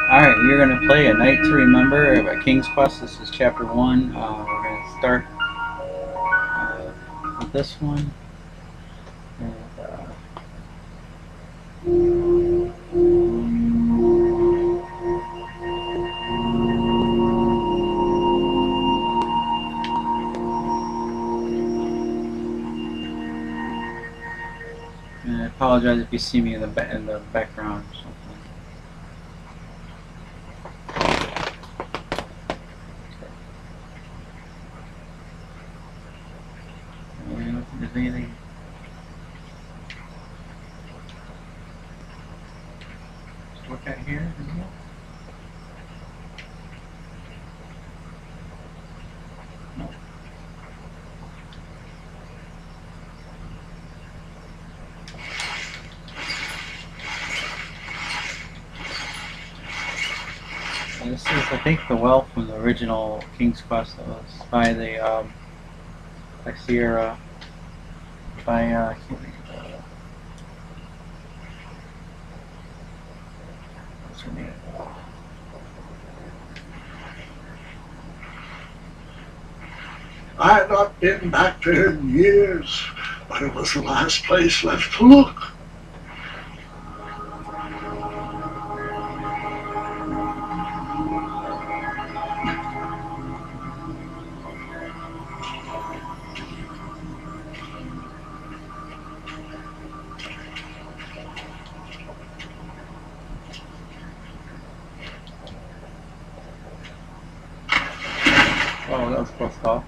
Alright, we're going to play A Night to Remember by King's Quest. This is chapter 1. We're going to start with this one. And I apologize if you see me in the background or something. Is there anything? Just look at here. No. This is, I think, the well from the original King's Quest that was by the by Sierra. I can't think of what's her name? I had not been back there in years, but it was the last place left to look. Oh, that was close call.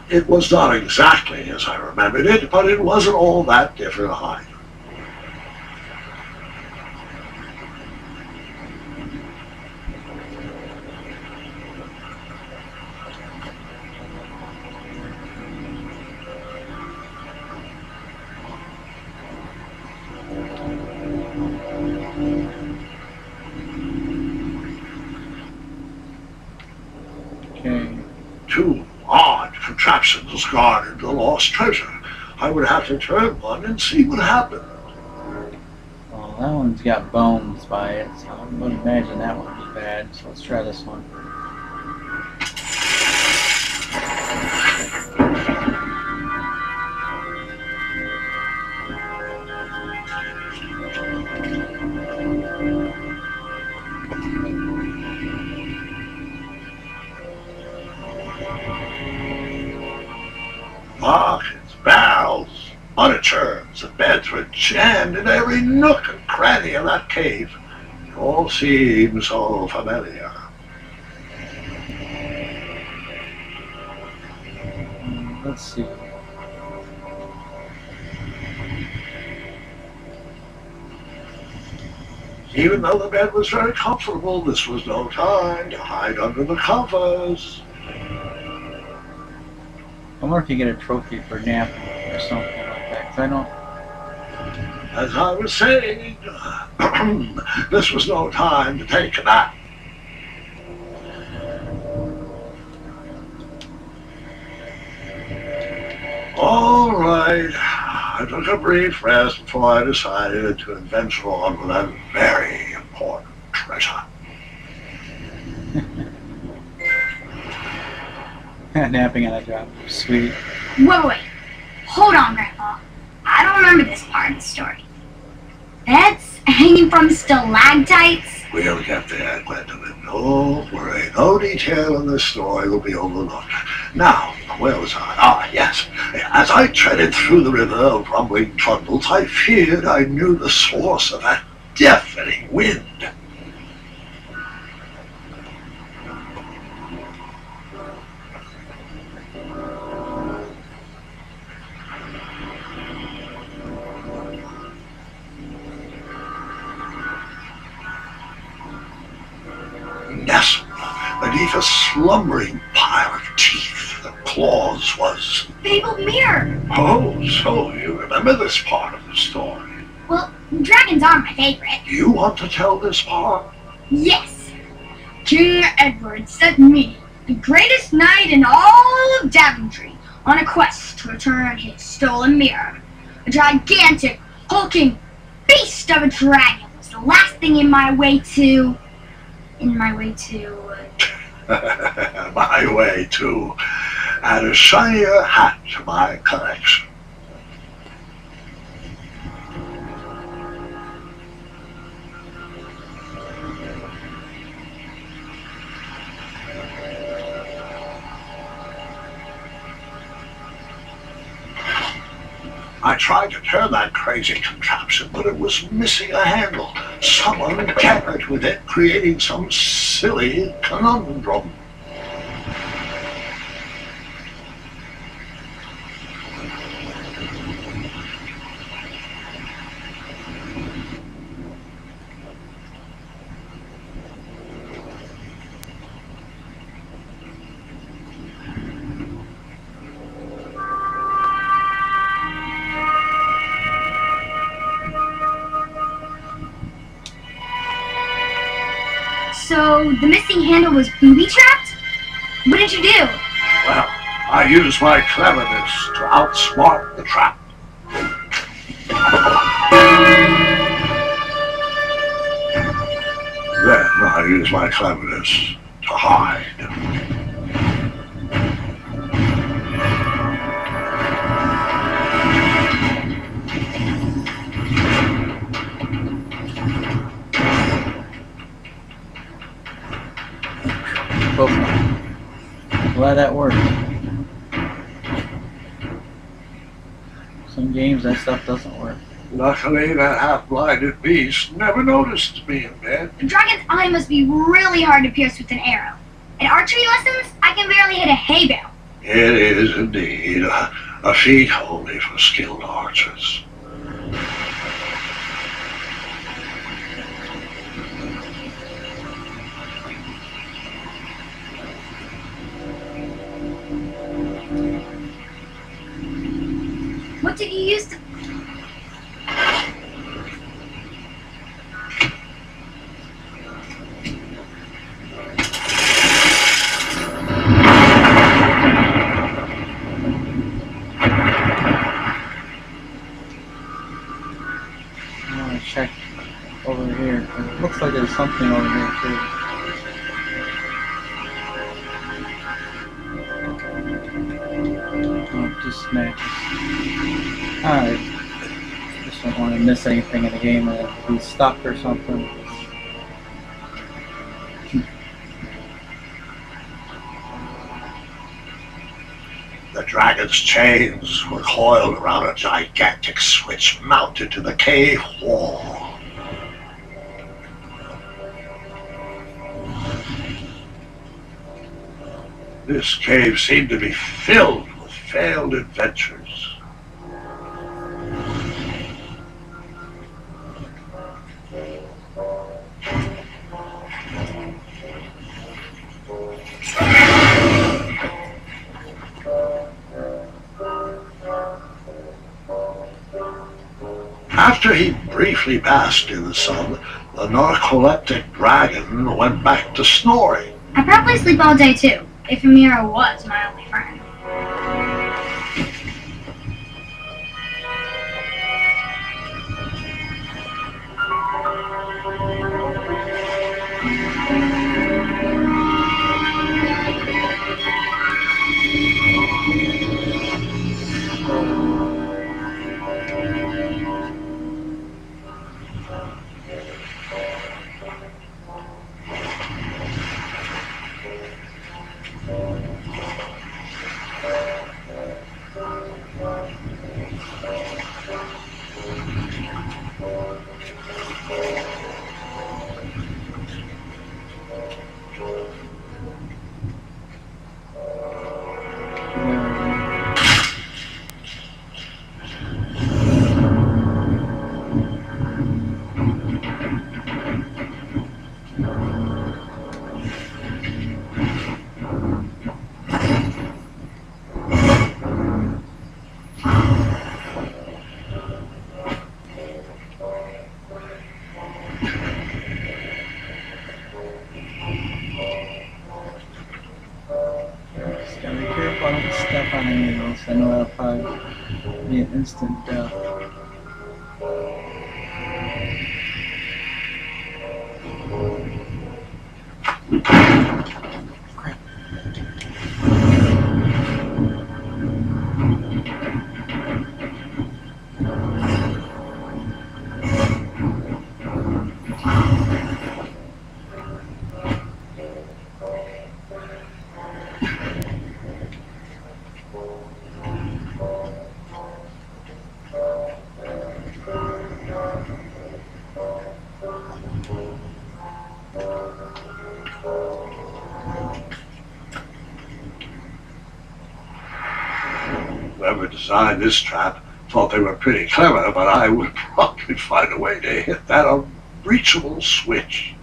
It was not exactly as I remembered it, but it wasn't all that different either. Okay. Two odd contraptions guarded the lost treasure. I would have to turn one and see what happened. Well, that one's got bones by it, so I would imagine that one would be bad. So let's try this one. Pockets, barrels, butter churns, and beds were jammed in every nook and cranny of that cave. It all seemed so familiar. Let's see. Even though the bed was very comfortable, this was no time to hide under the covers. I wonder if you get a trophy for napping or something like that, 'cause I don't... As I was saying, this was no time to take a nap. All right, I took a brief rest before I decided to adventure on with that very important treasure. Napping on a job. Sweet. Wait. Hold on, Grandpa. I don't remember this part of the story. Beds hanging from stalactites? We'll get there, Gwendolyn. Don't worry. No detail in this story will be overlooked. Now, where was I? Ah, yes. As I treaded through the river of rumbling trundles, I feared I knew the source of that deafening wind. Nestled beneath a slumbering pile of teeth and claws was... Fabled mirror. Oh, so you remember this part of the story. Well, dragons are my favorite. Do you want to tell this part? Yes, King Edward sent me, the greatest knight in all of Daventry, on a quest to return his stolen mirror. A gigantic, hulking beast of a dragon was the last thing in my way to... my way to add a shinier hat to my collection. I tried to turn that crazy contraption, but it was missing a handle. Someone tampered with it, creating some silly conundrum. So, the missing handle was booby-trapped? What did you do? Well, I used my cleverness to outsmart the trap. Then I used my cleverness to hide. Glad that worked. Some games that stuff doesn't work. Luckily, that half-blinded beast never noticed me in bed. A dragon's eye must be really hard to pierce with an arrow. In archery lessons, I can barely hit a hay bale. It is indeed a feat only for skilled archers. What did you use to... I want to check over here. It looks like there's something over here too. Oh, just matches. I just don't want to miss anything in the game and be stuck or something. The dragon's chains were coiled around a gigantic switch mounted to the cave wall. This cave seemed to be filled with failed adventures. After he briefly basked in the sun, the narcoleptic dragon went back to snoring. I probably sleep all day too, if a mirror was my only friend. up on any of those. I know that'll probably be an instant death. Crap. Whoever designed this trap thought they were pretty clever, but I would probably find a way to hit that unreachable switch.